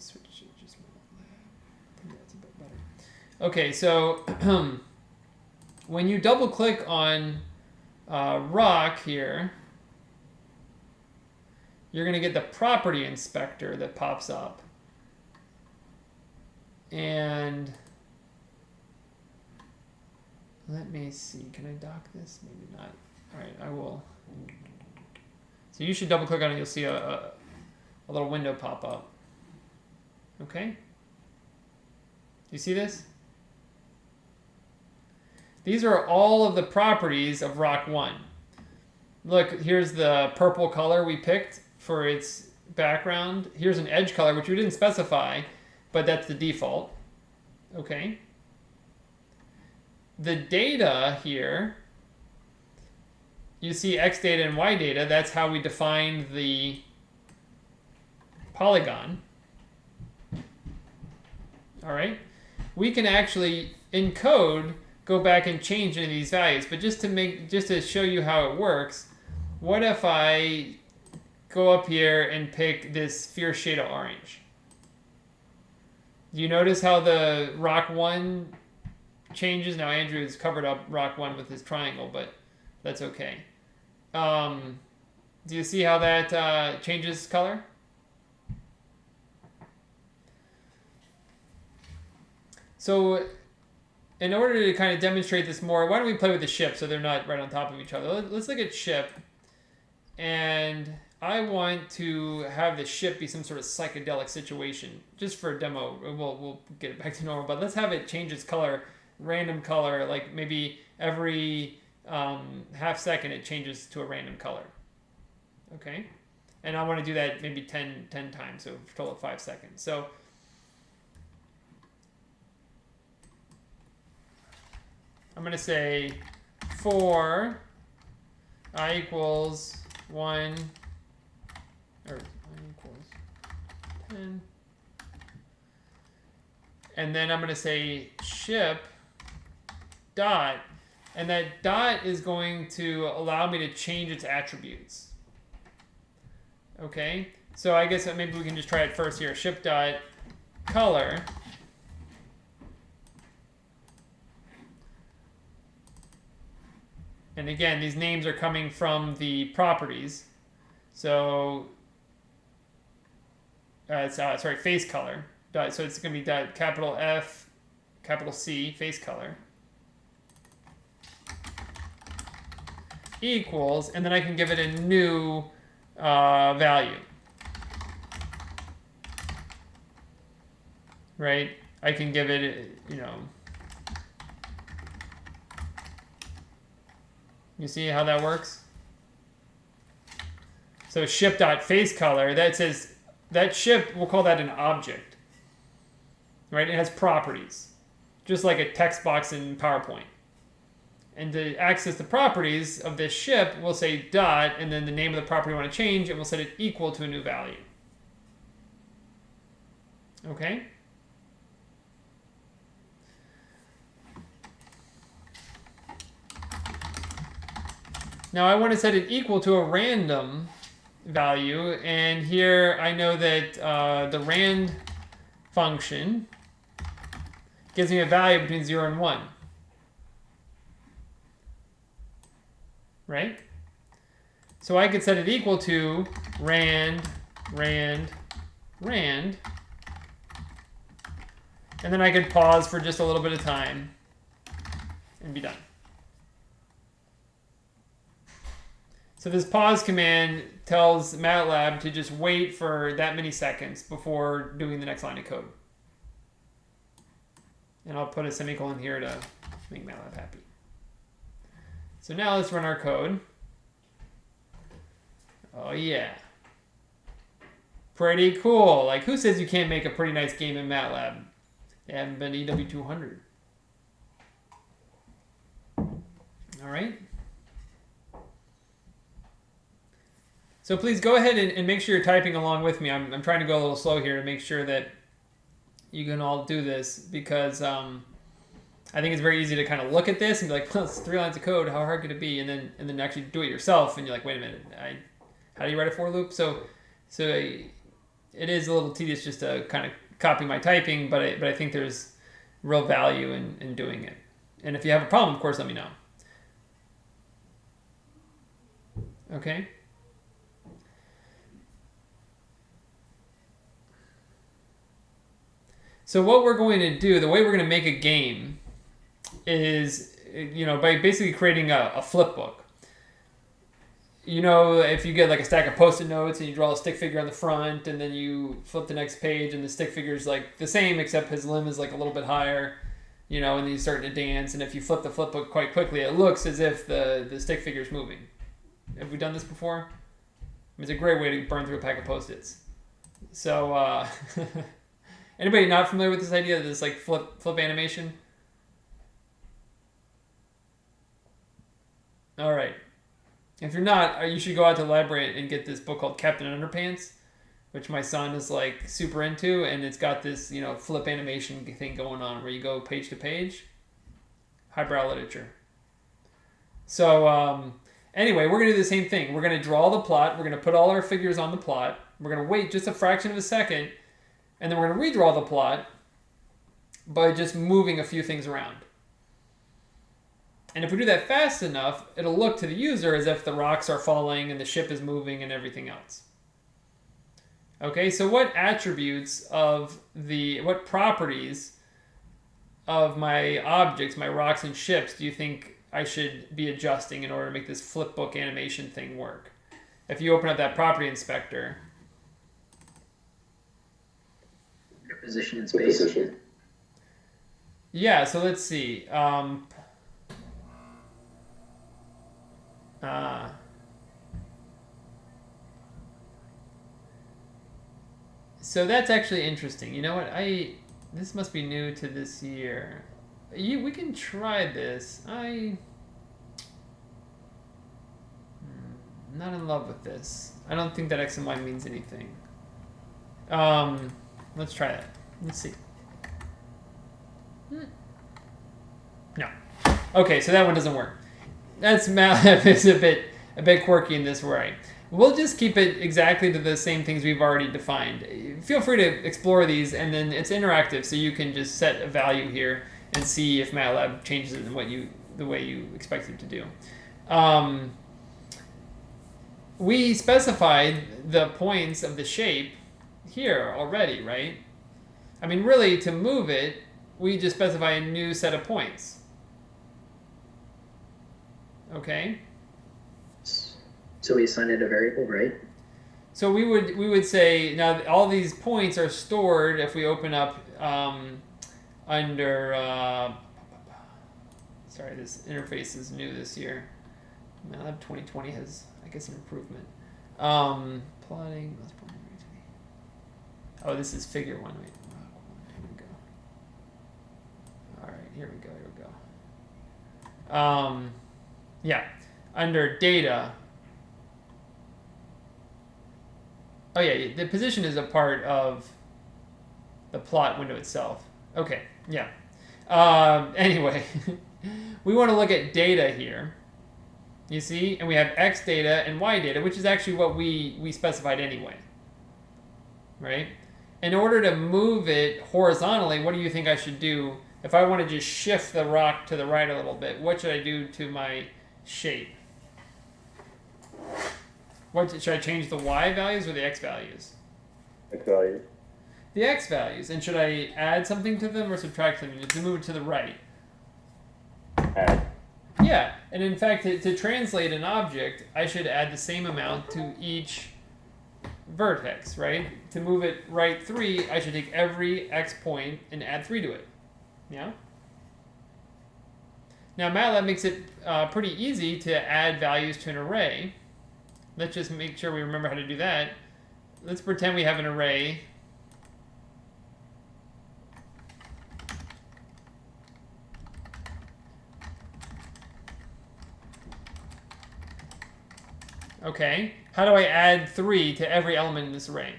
switch it just I think that's a bit better. Okay, so when you double click on rock here, you're going to get the property inspector that pops up. And let me see, can I dock this? Maybe not. All right, I will. So you should double click on it, you'll see a little window pop up. Okay? Do you see this? These are all of the properties of rock 1. Look, here's the purple color we picked for its background. Here's an edge color, which we didn't specify, but that's the default. Okay? The data here, you see X data and Y data. That's how we defined the polygon. All right? We can actually, in code, go back and change any of these values. But just to show you how it works, what if I go up here and pick this fierce shade of orange? Do you notice how the rock 1 changes? Now Andrew has covered up rock 1 with his triangle, but that's okay. Do you see how that changes color? So in order to kind of demonstrate this more, why don't we play with the ship so they're not right on top of each other? Let's look at ship. And I want to have the ship be some sort of psychedelic situation. Just for a demo, we'll get it back to normal. But let's have it change its color, random color, like maybe every half second it changes to a random color. Okay? And I want to do that maybe 10 times, so a total of 5 seconds. So I'm going to say for I equals 1, or I equals 10. And then I'm going to say ship dot, and that dot is going to allow me to change its attributes. Okay, so I guess maybe we can just try it first here. Ship dot color. And again, these names are coming from the properties. So, sorry, face color. So it's going to be dot capital F, capital C, face color. Equals, and then I can give it a new value. Right? I can give it, you see how that works? So ship.faceColor, that says, that ship, we'll call that an object. Right? It has properties. Just like a text box in PowerPoint. And to access the properties of this ship, we'll say dot, and then the name of the property we want to change, and we'll set it equal to a new value. Okay? Now I want to set it equal to a random value, and here I know that the rand function gives me a value between 0 and 1. Right? So I could set it equal to rand, and then I could pause for just a little bit of time and be done. So this pause command tells MATLAB to just wait for that many seconds before doing the next line of code. And I'll put a semicolon here to make MATLAB happy. So now let's run our code. Oh yeah. Pretty cool. Like, who says you can't make a pretty nice game in MATLAB? They haven't been EW200. All right. So please go ahead and make sure you're typing along with me. I'm trying to go a little slow here to make sure that you can all do this, because I think it's very easy to kind of look at this and be like, well, it's 3 lines of code. How hard could it be? And then actually do it yourself, and you're like, wait a minute, how do you write a for loop? So it is a little tedious just to kind of copy my typing, but I think there's real value in doing it. And if you have a problem, of course, let me know. Okay. So what we're going to do, the way we're going to make a game is, by basically creating a flip book. If you get like a stack of Post-it notes and you draw a stick figure on the front and then you flip the next page and the stick figure is like the same except his limb is like a little bit higher, and then he's starting to dance, and if you flip the flip book quite quickly, it looks as if the stick figure is moving. Have we done this before? It's a great way to burn through a pack of Post-its. So, anybody not familiar with this idea of this like flip animation? All right. If you're not, you should go out to the library and get this book called Captain Underpants, which my son is like super into, and it's got this, flip animation thing going on where you go page to page. Highbrow literature. So, anyway, we're going to do the same thing. We're going to draw the plot. We're going to put all our figures on the plot. We're going to wait just a fraction of a second, and then we're going to redraw the plot by just moving a few things around. And if we do that fast enough, it'll look to the user as if the rocks are falling and the ship is moving and everything else. Okay, so what properties of my objects, my rocks and ships, do you think I should be adjusting in order to make this flipbook animation thing work? If you open up that property inspector. Your position in space. Yeah, so let's see. So that's actually interesting. You know what? This must be new to this year. We can try this. I'm not in love with this. I don't think that X and Y means anything. Let's try that. Let's see. No. Okay, so that one doesn't work. That's is a bit quirky in this way. We'll just keep it exactly to the same things we've already defined. Feel free to explore these, and then it's interactive, so you can just set a value here and see if MATLAB changes it in the way you expect it to do. We specified the points of the shape here already, right? I mean, really, to move it, we just specify a new set of points. Okay? So we assign it a variable, right? So we would say, now all these points are stored if we open up under, sorry, this interface is new this year. MATLAB 2020 has, I guess, an improvement. Plotting. Oh, this is figure 1. Wait. Here we go. All right, here we go. Yeah, under data. Oh yeah, the position is a part of the plot window itself. Okay, yeah. Anyway, we want to look at data here. You see, and we have X data and Y data, which is actually what we specified anyway. Right? In order to move it horizontally, what do you think I should do? If I want to just shift the rock to the right a little bit, what should I do to my shape? Should I change the Y values or the X values? X values. The X values. And should I add something to them or subtract something to move it to the right? Add. Yeah, and in fact, to translate an object, I should add the same amount to each vertex, right? To move it right 3, I should take every X point and add 3 to it. Yeah? Now, MATLAB makes it pretty easy to add values to an array. Let's just make sure we remember how to do that. Let's pretend we have an array. Okay. How do I add 3 to every element in this array?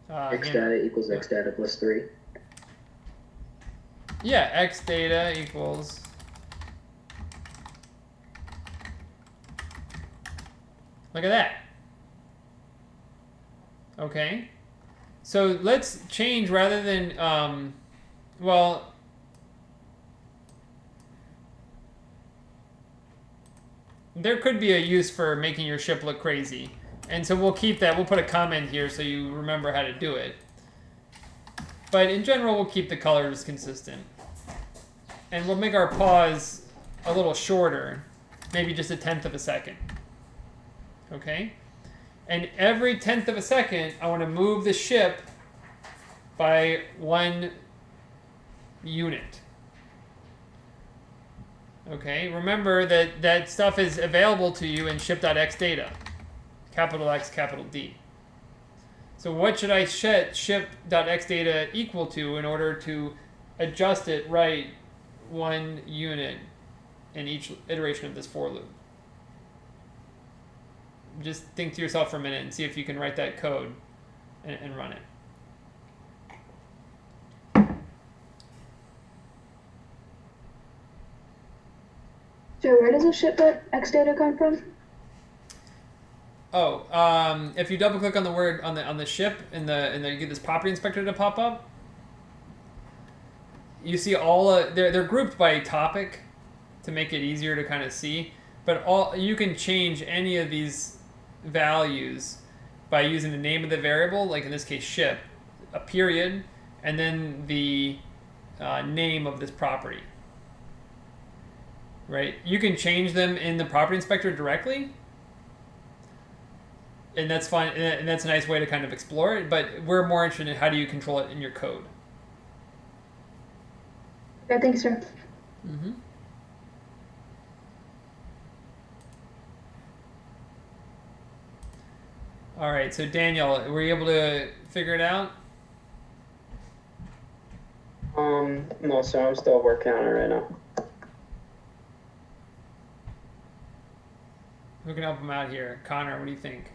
X data equals X data plus 3. Yeah, X data equals... Look at that. Okay. So let's change rather than, well, there could be a use for making your ship look crazy. And so we'll keep that. We'll put a comment here so you remember how to do it. But in general, we'll keep the colors consistent. And we'll make our pause a little shorter, maybe just 1/10 of a second. Okay? And every 1/10 of a second, I want to move the ship by 1 unit. Okay? Remember that that stuff is available to you in ship.xdata. Capital X, capital D. So what should I set ship.xdata equal to in order to adjust it right 1 unit in each iteration of this for loop? Just think to yourself for a minute and see if you can write that code and run it. So where does the ship.x data come from? Oh, if you double click on the word on the ship and you get this property inspector to pop up, you see all they're grouped by topic to make it easier to kind of see. But you can change any of these values by using the name of the variable, like in this case ship, a period, and then the name of this property. Right? You can change them in the property inspector directly, and that's fine, and that's a nice way to kind of explore it. But we're more interested in how do you control it in your code. I think so. Mm-hmm. All right, so Daniel, were you able to figure it out? No, so I'm still working on it right now. Who can help him out here? Connor, what do you think?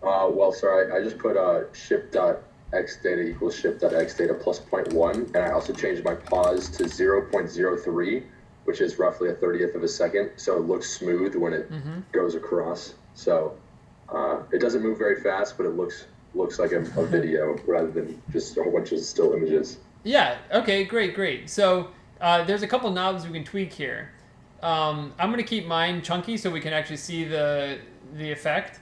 Well, sorry, I just put ship.xdata equals ship.xdata plus 0.1, and I also changed my pause to 0.03, which is roughly a 30th of a second, so it looks smooth when it goes across. So it doesn't move very fast, but it looks like a video rather than just a whole bunch of still images. Yeah. Okay. Great. So there's a couple knobs we can tweak here. I'm going to keep mine chunky so we can actually see the effect.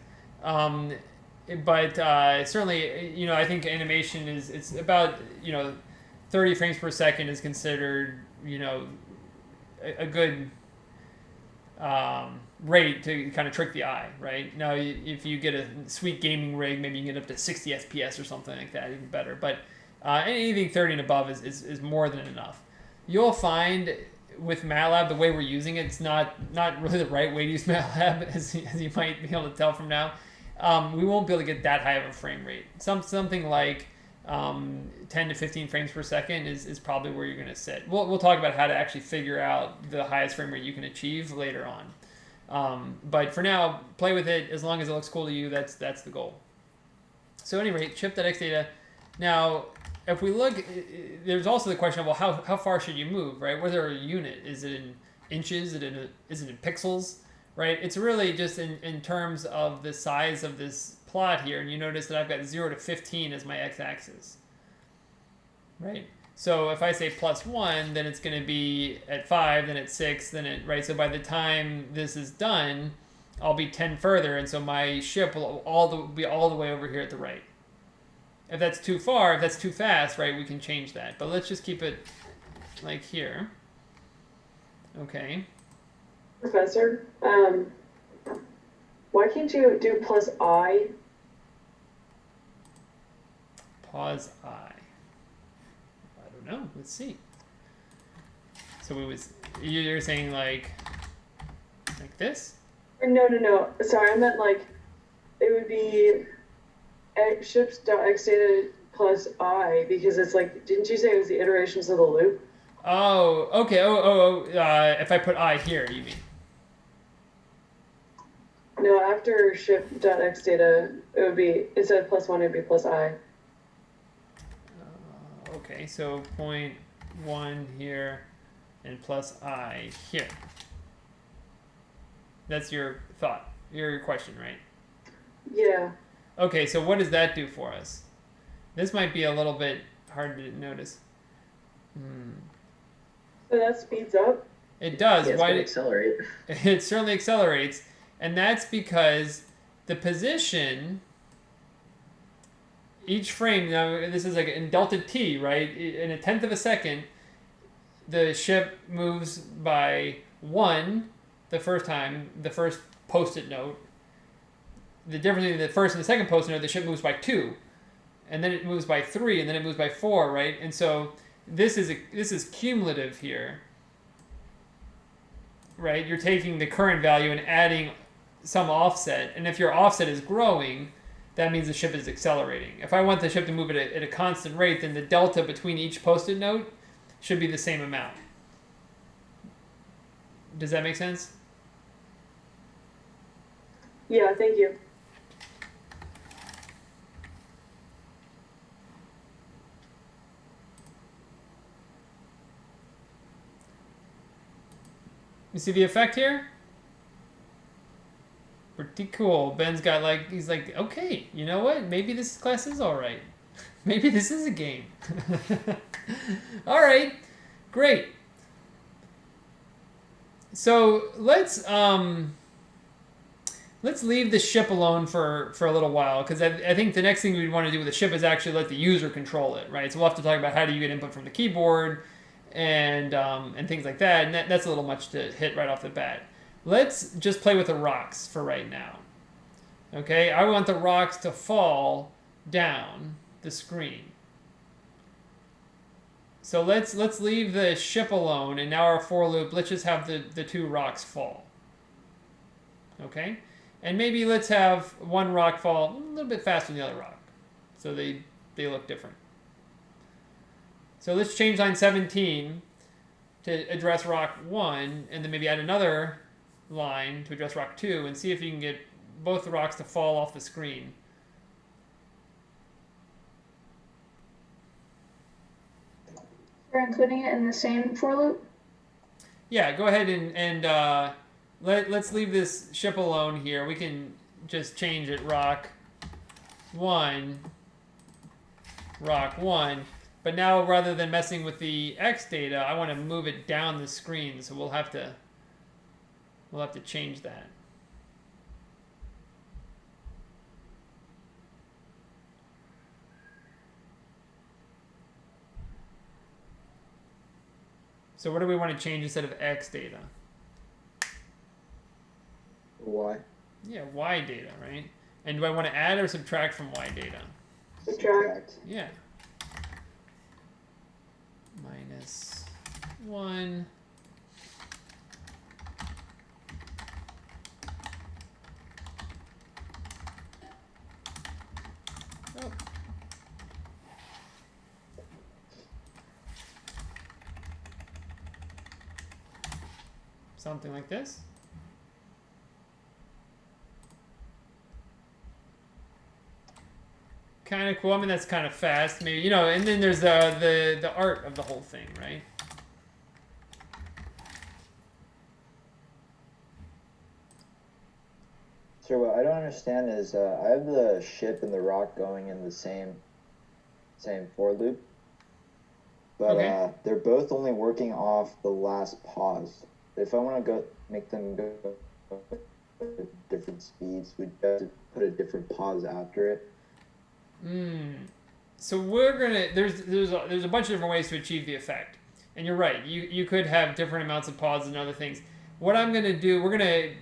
But certainly, I think animation it's about 30 frames per second is considered a good rate to kind of trick the eye, right? Now, if you get a sweet gaming rig, maybe you can get up to 60 FPS or something like that, even better. But anything 30 and above is more than enough. You'll find with MATLAB, the way we're using it, it's not really the right way to use MATLAB, as you might be able to tell from now. We won't be able to get that high of a frame rate. Something like 10 to 15 frames per second is probably where you're going to sit. We'll talk about how to actually figure out the highest frame rate you can achieve later on. But for now, play with it as long as it looks cool to you. That's the goal. So at any rate, ship.xdata. Now, if we look, there's also the question of, well, how far should you move, right? What's our unit? Is it in inches? Is it in pixels? Right? It's really just in terms of the size of this plot here. And you notice that I've got 0 to 15 as my x-axis. Right? So if I say +1, then it's going to be at 5, then at 6, then right? So by the time this is done, I'll be 10 further. And so my ship will be all the way over here at the right. If that's too far, if that's too fast, right, we can change that. But let's just keep it like here. Okay. Professor, why can't you do +I? Pause I. I don't know. Let's see. So you're saying like this? No. Sorry, I meant like it would be ships.xdata plus I, because it's like, didn't you say it was the iterations of the loop? Oh, okay. If I put I here, you mean? No, after ship.xdata, it would be, instead of +1, it would be +I. Okay, so 0.1 here and +I here. That's your thought, your question, right? Yeah. Okay, so what does that do for us? This might be a little bit hard to notice. So that speeds up. It does. Yeah, it's Why? gonna accelerate. It certainly accelerates, and that's because the position, each frame, now this is like in delta t, right? In a tenth of a second, the ship moves by 1 the first time, the first post-it note. The difference between the first and the second post-it note, the ship moves by 2, and then it moves by 3, and then it moves by 4, right? And so this is cumulative here, right? You're taking the current value and adding some offset, and if your offset is growing, that means the ship is accelerating. If I want the ship to move at a constant rate, then the delta between each post-it note should be the same amount. Does that make sense? Yeah, thank you. You see the effect here? Pretty cool. Ben's got like, he's like, okay, you know what? Maybe this class is all right. Maybe this is a game. All right, great. So let's leave the ship alone for a little while, because I think the next thing we'd want to do with the ship is actually let the user control it, right? So we'll have to talk about how do you get input from the keyboard and things like that, and that's a little much to hit right off the bat. Let's just play with the rocks for right now. Okay, I want the rocks to fall down the screen. So let's leave the ship alone, and now our for loop, let's just have the 2 rocks fall. Okay? And maybe let's have one rock fall a little bit faster than the other rock, so they look different. So let's change line 17 to address rock 1, and then maybe add another line to address rock 2, and see if you can get both the rocks to fall off the screen. We're including it in the same for loop. Yeah, go ahead and let's leave this ship alone here. We can just change it rock 1, but now rather than messing with the X data, I want to move it down the screen, so we'll have to change that. So what do we want to change instead of X data? Y. Yeah, Y data, right? And do I want to add or subtract from Y data? Subtract. Yeah. Minus 1. Oh. Something like this. Kind of cool. I mean, that's kind of fast, maybe, you know. And then there's the art of the whole thing, right? So what I don't understand is I have the ship and the rock going in the same for loop, but Okay. they're both only working off the last pause. If I want to make them go at different speeds, we'd have to put a different pause after it. So we're gonna there's a bunch of different ways to achieve the effect, and you're right. You could have different amounts of pauses and other things. What I'm gonna do, we're gonna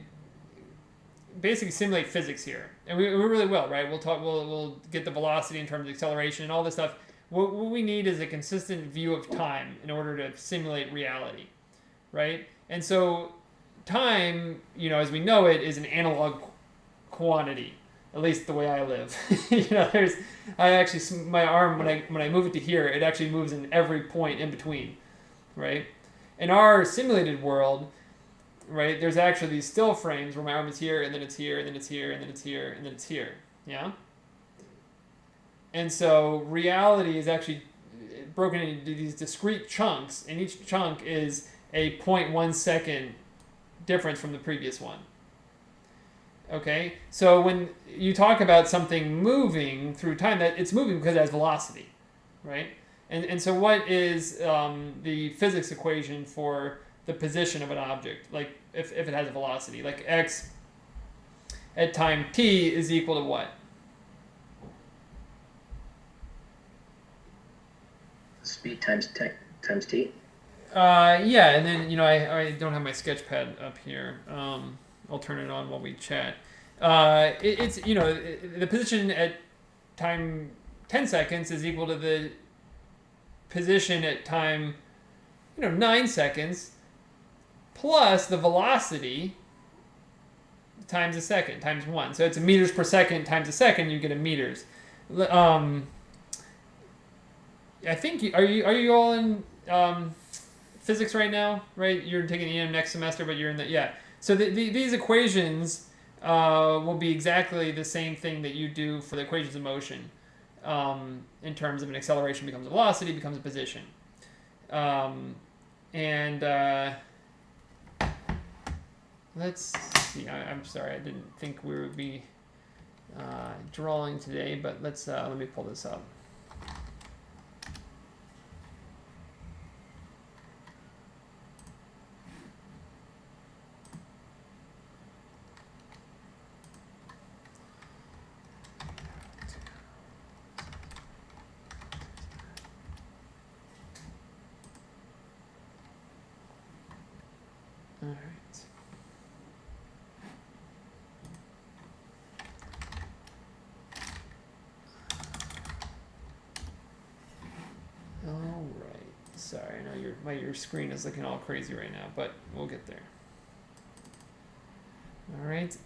basically simulate physics here, and we really will, right? We'll get the velocity in terms of acceleration and all this stuff. What we need is a consistent view of time in order to simulate reality, right? And so time, you know, as we know it, is an analog quantity. At least the way I live. You know, my arm, when I move it to here, it actually moves in every point in between, right? In our simulated world, right, there's actually these still frames where my arm is here, and then it's here, and then it's here, and then it's here, and then it's here, yeah? And so reality is actually broken into these discrete chunks, and each chunk is a 0.1 second difference from the previous one. Okay, so when you talk about something moving through time, that it's moving because it has velocity, right? And so what is the physics equation for the position of an object? Like if it has a velocity, like x at time t is equal to what? Speed times t. Yeah, and then I don't have my sketch pad up here. I'll turn it on while we chat. It's the position at time 10 seconds is equal to the position at time 9 seconds plus the velocity times a second times 1. So it's a meters per second times a second. You get a meters. I think are you all in physics right now, right? You're taking EM next semester, but you're in the So these equations will be exactly the same thing that you do for the equations of motion. In terms of an acceleration becomes a velocity, becomes a position. Let's see. I'm sorry, I didn't think we would be drawing today, but let me pull this up. All right. All right. Sorry, I know your screen is looking all crazy right now, but we'll get there. All right.